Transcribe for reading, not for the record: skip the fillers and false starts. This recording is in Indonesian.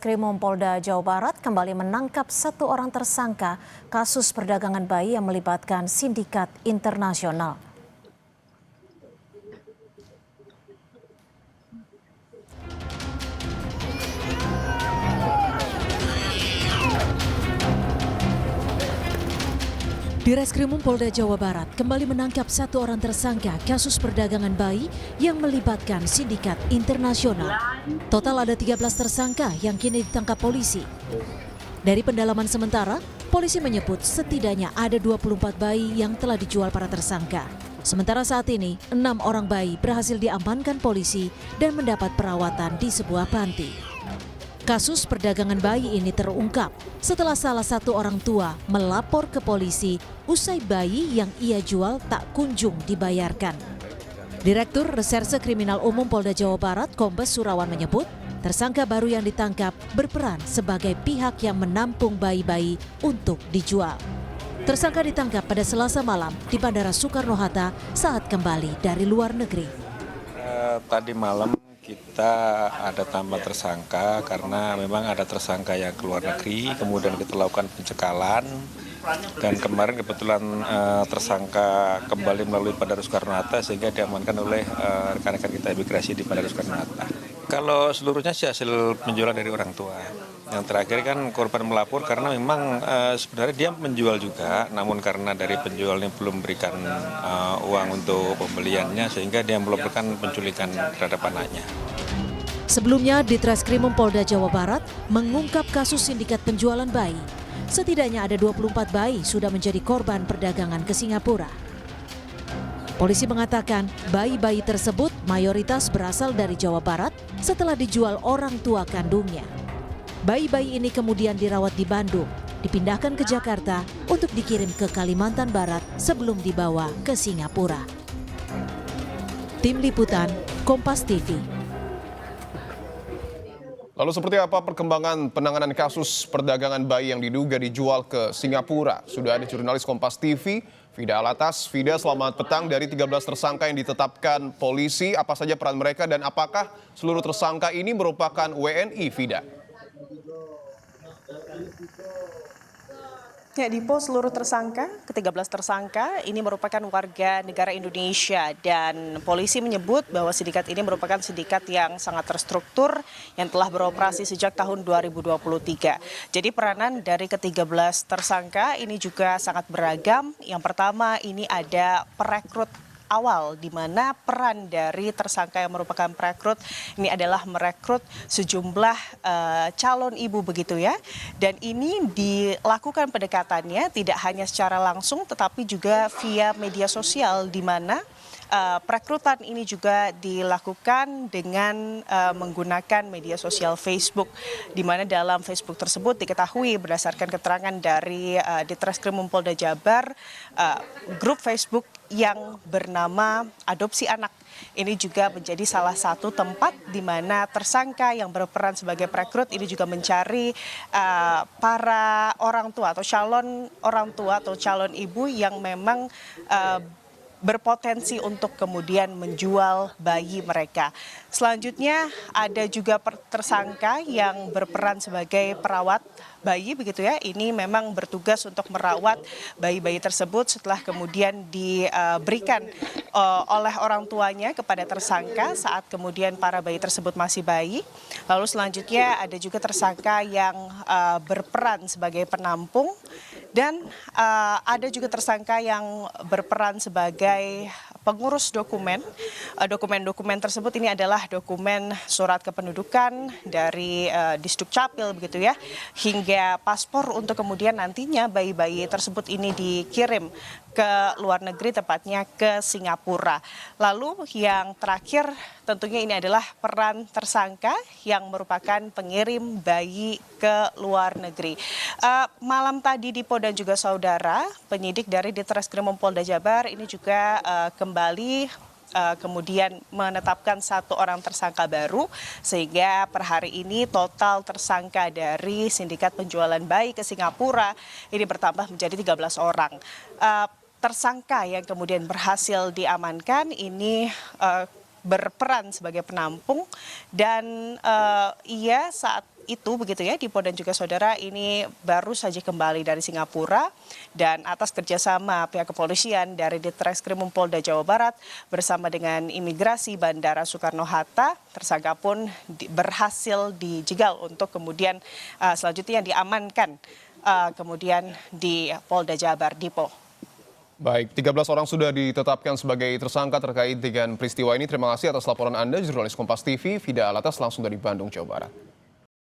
Krimum Polda Jawa Barat kembali menangkap satu orang tersangka kasus perdagangan bayi yang melibatkan sindikat internasional. Direskrimum Polda Jawa Barat kembali menangkap satu orang tersangka kasus perdagangan bayi yang melibatkan sindikat internasional. Total ada 13 tersangka yang kini ditangkap polisi. Dari pendalaman sementara, polisi menyebut setidaknya ada 24 bayi yang telah dijual para tersangka. Sementara saat ini, 6 orang bayi berhasil diamankan polisi dan mendapat perawatan di sebuah panti. Kasus perdagangan bayi ini terungkap setelah salah satu orang tua melapor ke polisi usai bayi yang ia jual tak kunjung dibayarkan. Direktur Reserse Kriminal Umum Polda Jawa Barat, Kombes Surawan menyebut, tersangka baru yang ditangkap berperan sebagai pihak yang menampung bayi-bayi untuk dijual. Tersangka ditangkap pada Selasa malam di Bandara Soekarno-Hatta saat kembali dari luar negeri. Tadi malam kita ada tambah tersangka karena memang ada tersangka yang keluar negeri, kemudian kita lakukan pencekalan dan kemarin kebetulan tersangka kembali melalui Bandara Soekarno-Hatta sehingga diamankan oleh rekan-rekan kita imigrasi di Bandara Soekarno-Hatta. Kalau seluruhnya sih hasil penjualan dari orang tua. Yang terakhir kan korban melapor karena memang sebenarnya dia menjual juga, namun karena dari penjualnya belum berikan uang untuk pembeliannya sehingga dia melaporkan penculikan terhadap anaknya. Sebelumnya, Ditreskrimum Polda Jawa Barat mengungkap kasus sindikat penjualan bayi. Setidaknya ada 24 bayi sudah menjadi korban perdagangan ke Singapura. Polisi mengatakan bayi-bayi tersebut mayoritas berasal dari Jawa Barat setelah dijual orang tua kandungnya. Bayi-bayi ini kemudian dirawat di Bandung, dipindahkan ke Jakarta untuk dikirim ke Kalimantan Barat sebelum dibawa ke Singapura. Tim Liputan, Kompas TV. Lalu seperti apa perkembangan penanganan kasus perdagangan bayi yang diduga dijual ke Singapura? Sudah ada jurnalis Kompas TV, Fida Alatas. Fida, selamat petang. Dari 13 tersangka yang ditetapkan polisi, apa saja peran mereka dan apakah seluruh tersangka ini merupakan WNI, Fida? Ya, Dipo, seluruh tersangka, ke-13 tersangka ini merupakan warga negara Indonesia dan polisi menyebut bahwa sindikat ini merupakan sindikat yang sangat terstruktur yang telah beroperasi sejak tahun 2023. Jadi peranan dari ke-13 tersangka ini juga sangat beragam. Yang pertama ini ada perekrut awal, di mana peran dari tersangka yang merupakan perekrut ini adalah merekrut sejumlah calon ibu begitu ya. Dan ini dilakukan pendekatannya tidak hanya secara langsung tetapi juga via media sosial, di mana perekrutan ini juga dilakukan dengan menggunakan media sosial Facebook, di mana dalam Facebook tersebut diketahui berdasarkan keterangan dari Ditreskrimum Polda Jabar, grup Facebook yang bernama Adopsi Anak ini juga menjadi salah satu tempat di mana tersangka yang berperan sebagai perekrut ini juga mencari para orang tua atau calon orang tua atau calon ibu yang memang berpotensi untuk kemudian menjual bayi mereka. Selanjutnya ada juga tersangka yang berperan sebagai perawat bayi begitu ya. Ini memang bertugas untuk merawat bayi-bayi tersebut setelah kemudian diberikan oleh orang tuanya kepada tersangka saat kemudian para bayi tersebut masih bayi. Lalu selanjutnya ada juga tersangka yang berperan sebagai penampung dan ada juga tersangka yang berperan sebagai pengurus dokumen. Dokumen-dokumen tersebut ini adalah dokumen surat kependudukan dari Disdukcapil begitu ya, hingga paspor untuk kemudian nantinya bayi-bayi tersebut ini dikirim ke luar negeri, tepatnya ke Singapura. Lalu yang terakhir tentunya ini adalah peran tersangka yang merupakan pengirim bayi ke luar negeri. Malam tadi Dipo dan juga saudara, penyidik dari Ditreskrimum Polda Jabar ini juga kembali kemudian menetapkan satu orang tersangka baru, sehingga per hari ini total tersangka dari sindikat penjualan bayi ke Singapura ini bertambah menjadi 13 orang. Tersangka yang kemudian berhasil diamankan ini berperan sebagai penampung dan ia saat itu begitu ya, Dipo dan juga saudara ini baru saja kembali dari Singapura dan atas kerjasama pihak kepolisian dari Ditreskrimum Polda Jawa Barat bersama dengan imigrasi Bandara Soekarno-Hatta, tersangka pun berhasil dijegal untuk kemudian selanjutnya diamankan kemudian di Polda Jabar, Dipo. Baik, 13 orang sudah ditetapkan sebagai tersangka terkait dengan peristiwa ini. Terima kasih atas laporan Anda, jurnalis Kompas TV, Vida Alatas langsung dari Bandung, Jawa Barat.